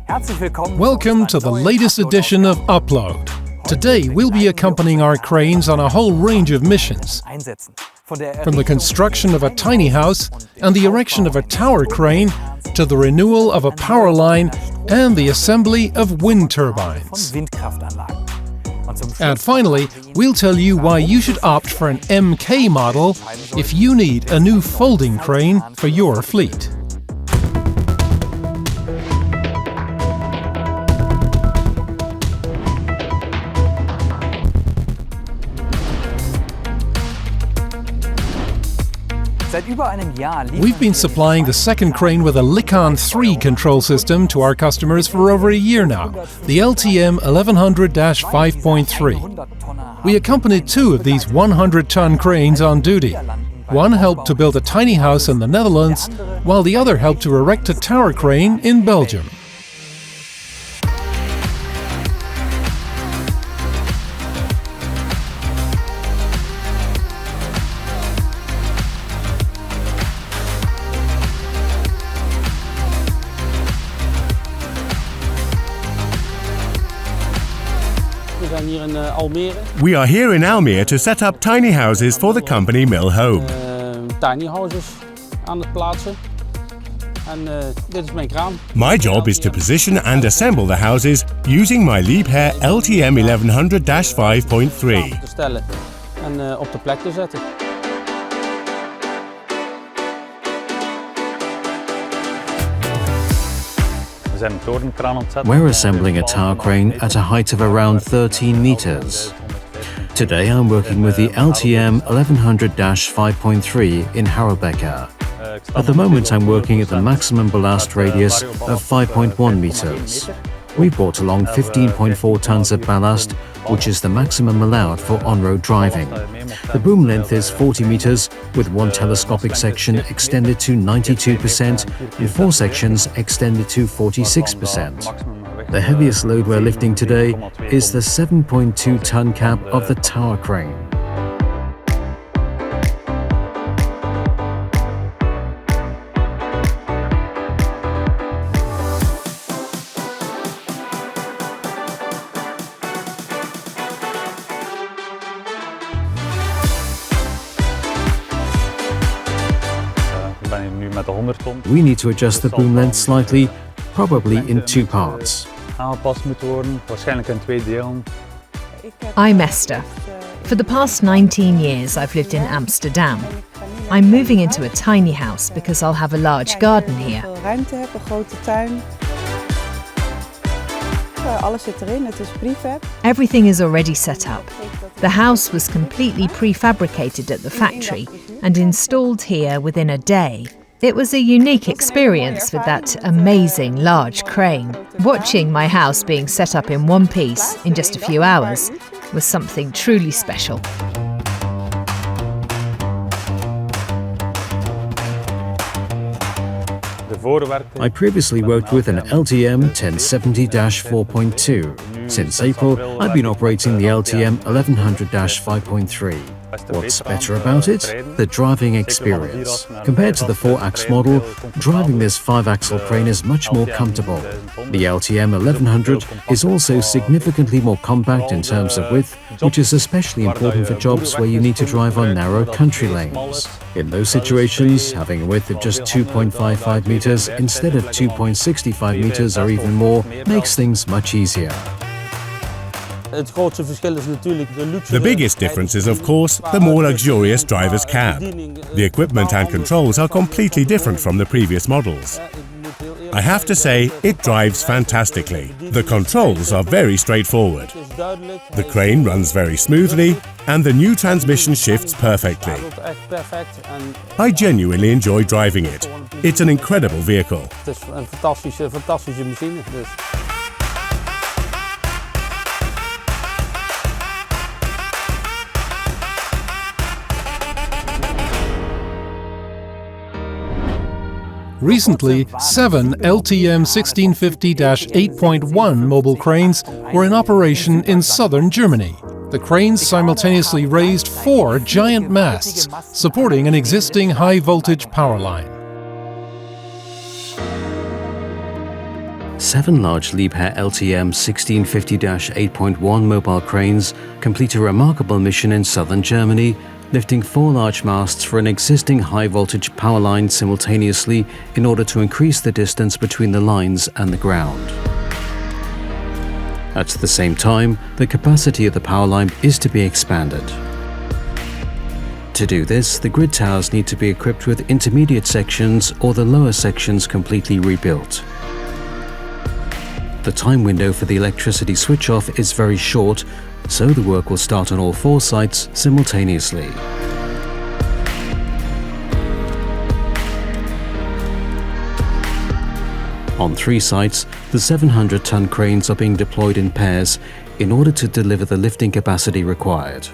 Welcome to the latest edition of Upload. Today we'll be accompanying our cranes on a whole range of missions. From the construction of a tiny house and the erection of a tower crane to the renewal of a power line and the assembly of wind turbines. And finally, we'll tell you why you should opt for an MK model if you need a new folding crane for your fleet. We've been supplying the second crane with a Licon 3 control system to our customers for over a year now, the LTM 1100-5.3. We accompanied two of these 100-ton cranes on duty. One helped to build a tiny house in the Netherlands, while the other helped to erect a tower crane in Belgium. We are here in Almere to set up tiny houses for the company Mill Home. My job is to position and assemble the houses using my Liebherr LTM 1100-5.3. We're assembling a tower crane at a height of around 13 meters. Today I'm working with the LTM 1100-5.3 in Harelbeke. At the moment I'm working at the maximum ballast radius of 5.1 meters. We brought along 15.4 tons of ballast, which is the maximum allowed for on-road driving. The boom length is 40 meters, with one telescopic section extended to 92% and four sections extended to 46%. The heaviest load we're lifting today is the 7.2-ton cab of the tower crane. We need to adjust the boom length slightly, probably in two parts. I'm Esther. For the past 19 years I've lived in Amsterdam. I'm moving into a tiny house because I'll have a large garden here. Everything is already set up. The house was completely prefabricated at the factory and installed here within a day. It was a unique experience with that amazing large crane. Watching my house being set up in one piece in just a few hours was something truly special. I previously worked with an LTM 1070-4.2. Since April, I've been operating the LTM 1100-5.3. What's better about it? The driving experience. Compared to the 4-axle model, driving this 5-axle crane is much more comfortable. The LTM 1100 is also significantly more compact in terms of width, which is especially important for jobs where you need to drive on narrow country lanes. In those situations, having a width of just 2.55 meters instead of 2.65 meters or even more makes things much easier. The biggest difference is, of course, the more luxurious driver's cab. The equipment and controls are completely different from the previous models. I have to say, it drives fantastically. The controls are very straightforward. The crane runs very smoothly, and the new transmission shifts perfectly. I genuinely enjoy driving it. It's an incredible vehicle. Recently, 7 LTM 1650-8.1 mobile cranes were in operation in southern Germany. The cranes simultaneously raised 4 giant masts, supporting an existing high-voltage power line. 7 large Liebherr LTM 1650-8.1 mobile cranes complete a remarkable mission in southern Germany, lifting 4 large masts for an existing high-voltage power line simultaneously in order to increase the distance between the lines and the ground. At the same time, the capacity of the power line is to be expanded. To do this, the grid towers need to be equipped with intermediate sections or the lower sections completely rebuilt. The time window for the electricity switch-off is very short, so the work will start on all 4 sites simultaneously. On 3 sites, the 700-ton cranes are being deployed in pairs in order to deliver the lifting capacity required.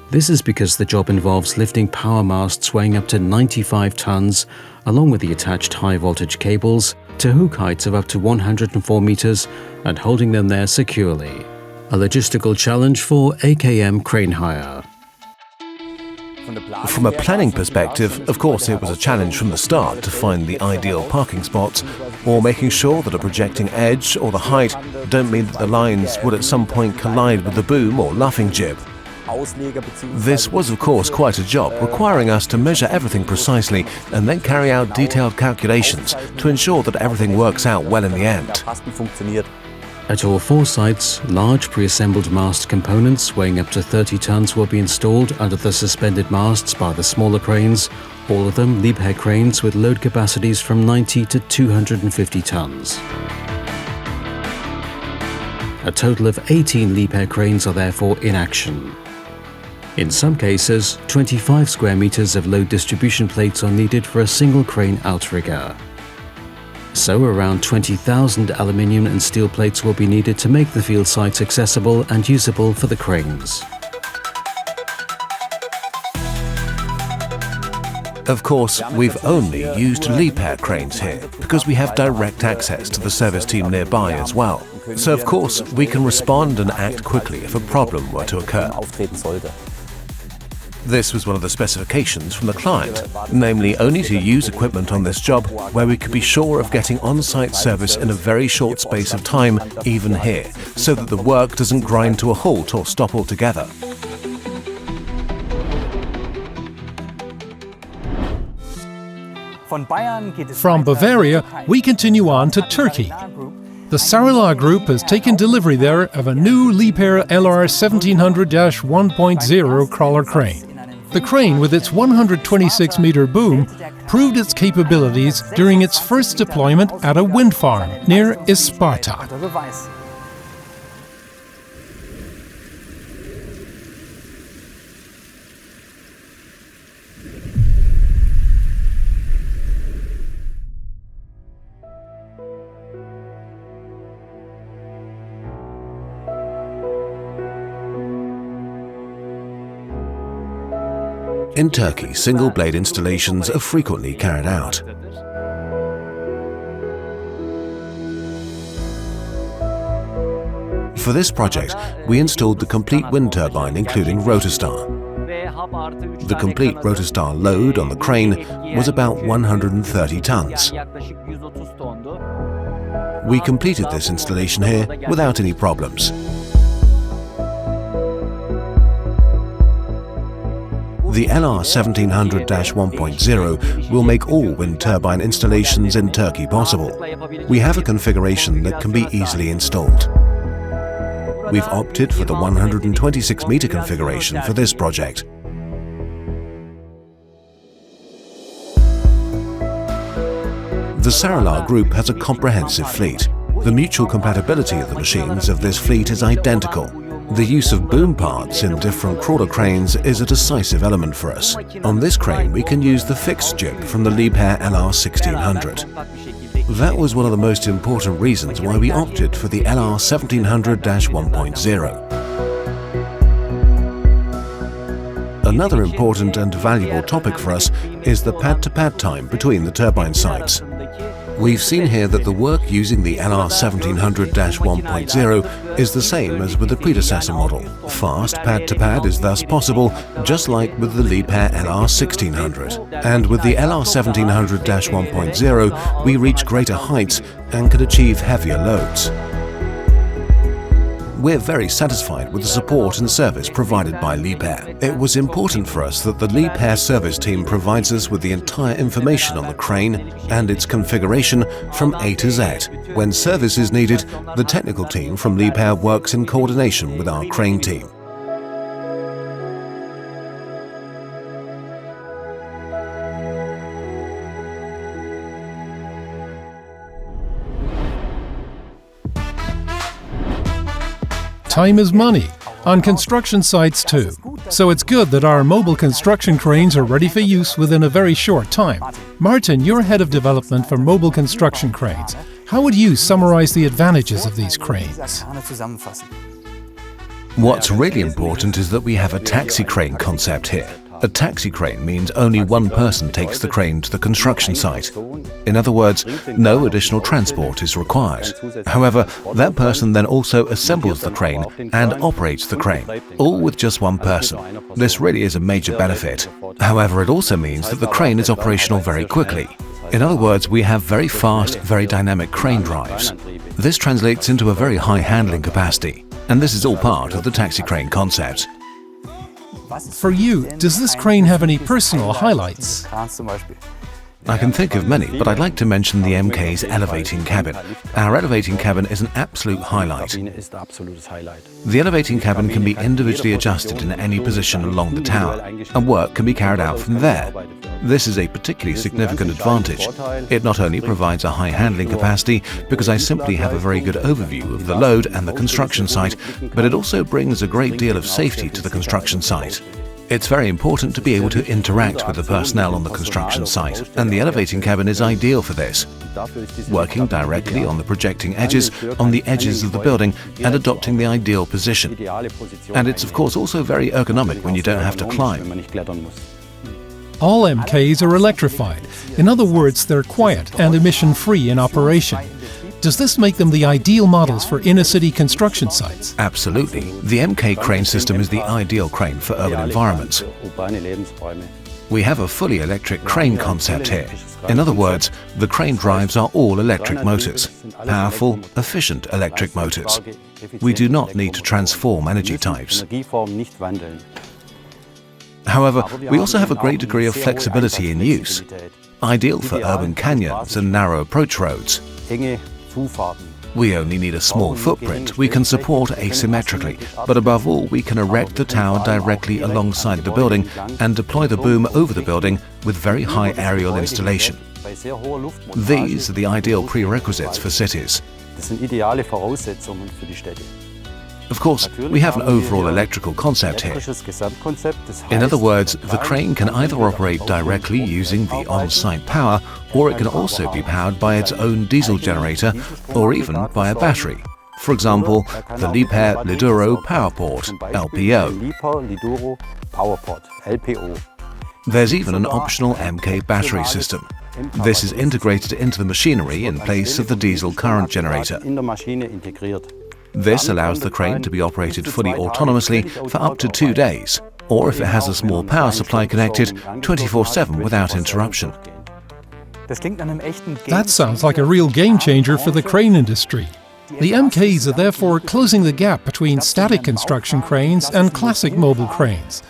This is because the job involves lifting power masts weighing up to 95 tons, along with the attached high-voltage cables, to hook heights of up to 104 meters and holding them there securely. A logistical challenge for AKM Crane Hire. From a planning perspective, of course, it was a challenge from the start to find the ideal parking spots, or making sure that a projecting edge or the height don't mean that the lines would at some point collide with the boom or luffing jib. This was, of course, quite a job, requiring us to measure everything precisely and then carry out detailed calculations to ensure that everything works out well in the end. At all 4 sites, large pre-assembled mast components weighing up to 30 tons will be installed under the suspended masts by the smaller cranes, all of them Liebherr cranes with load capacities from 90 to 250 tons. A total of 18 Liebherr cranes are therefore in action. In some cases, 25 square meters of load distribution plates are needed for a single crane outrigger. So around 20,000 aluminium and steel plates will be needed to make the field sites accessible and usable for the cranes. Of course, we've only used Liebherr cranes here because we have direct access to the service team nearby as well. So of course, we can respond and act quickly if a problem were to occur. This was one of the specifications from the client, namely only to use equipment on this job where we could be sure of getting on-site service in a very short space of time, even here, so that the work doesn't grind to a halt or stop altogether. From Bavaria, we continue on to Turkey. The Liebherr Group has taken delivery there of a new Liebherr LR 1700-1.0 crawler crane. The crane, with its 126-meter boom, proved its capabilities during its first deployment at a wind farm near Isparta. In Turkey, single-blade installations are frequently carried out. For this project, we installed the complete wind turbine, including rotostar. The complete rotostar load on the crane was about 130 tons. We completed this installation here without any problems. The LR 1700-1.0 will make all wind turbine installations in Turkey possible. We have a configuration that can be easily installed. We've opted for the 126-meter configuration for this project. The Liebherr Group has a comprehensive fleet. The mutual compatibility of the machines of this fleet is identical. The use of boom parts in different crawler cranes is a decisive element for us. On this crane, we can use the fixed jib from the Liebherr LR 1600. That was one of the most important reasons why we opted for the LR 1700-1.0. Another important and valuable topic for us is the pad-to-pad time between the turbine sites. We've seen here that the work using the LR 1700-1.0 is the same as with the predecessor model. Fast pad-to-pad is thus possible, just like with the Liebherr LR 1600. And with the LR 1700-1.0, we reach greater heights and can achieve heavier loads. We're very satisfied with the support and service provided by Liebherr. It was important for us that the Liebherr service team provides us with the entire information on the crane and its configuration from A to Z. When service is needed, the technical team from Liebherr works in coordination with our crane team. Time is money, on construction sites too. So it's good that our mobile construction cranes are ready for use within a very short time. Martin, you're head of development for mobile construction cranes. How would you summarize the advantages of these cranes? What's really important is that we have a taxi crane concept here. A taxi crane means only one person takes the crane to the construction site. In other words, no additional transport is required. However, that person then also assembles the crane and operates the crane, all with just one person. This really is a major benefit. However, it also means that the crane is operational very quickly. In other words, we have very fast, very dynamic crane drives. This translates into a very high handling capacity, and this is all part of the taxi crane concept. For you, does this crane have any personal highlights? I can think of many, but I'd like to mention the MK's elevating cabin. Our elevating cabin is an absolute highlight. The elevating cabin can be individually adjusted in any position along the tower, and work can be carried out from there. This is a particularly significant advantage. It not only provides a high handling capacity, because I simply have a very good overview of the load and the construction site, but it also brings a great deal of safety to the construction site. It's very important to be able to interact with the personnel on the construction site, and the elevating cabin is ideal for this. Working directly on the projecting edges, on the edges of the building, and adopting the ideal position. And it's of course also very ergonomic when you don't have to climb. All MKs are electrified. In other words, they're quiet and emission-free in operation. Does this make them the ideal models for inner-city construction sites? Absolutely. The MK crane system is the ideal crane for urban environments. We have a fully electric crane concept here. In other words, the crane drives are all electric motors, powerful, efficient electric motors. We do not need to transform energy types. However, we also have a great degree of flexibility in use, ideal for urban canyons and narrow approach roads. We only need a small footprint we can support asymmetrically, but above all we can erect the tower directly alongside the building and deploy the boom over the building with very high aerial installation. These are the ideal prerequisites for cities. Of course, we have an overall electrical concept here. In other words, the crane can either operate directly using the on-site power, or it can also be powered by its own diesel generator, or even by a battery. For example, the Liebherr Liduro Powerport, LPO. There's even an optional MK battery system. This is integrated into the machinery in place of the diesel current generator. This allows the crane to be operated fully autonomously for up to 2 days, or if it has a small power supply connected, 24/7 without interruption. That sounds like a real game changer for the crane industry. The MKs are therefore closing the gap between static construction cranes and classic mobile cranes,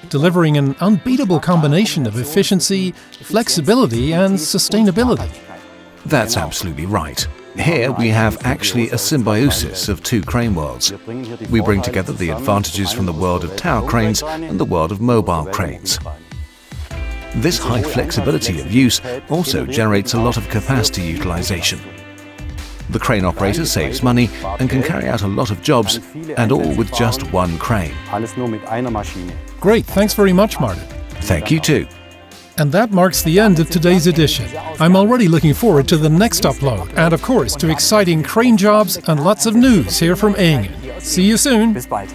delivering an unbeatable combination of efficiency, flexibility and sustainability. That's absolutely right. Here we have actually a symbiosis of two crane worlds. We bring together the advantages from the world of tower cranes and the world of mobile cranes. This high flexibility of use also generates a lot of capacity utilization. The crane operator saves money and can carry out a lot of jobs, and all with just one crane. Great, thanks very much, Martin. Thank you too. And that marks the end of today's edition. I'm already looking forward to the next upload, and of course to exciting crane jobs and lots of news here from Engen. See you soon! Bis bald.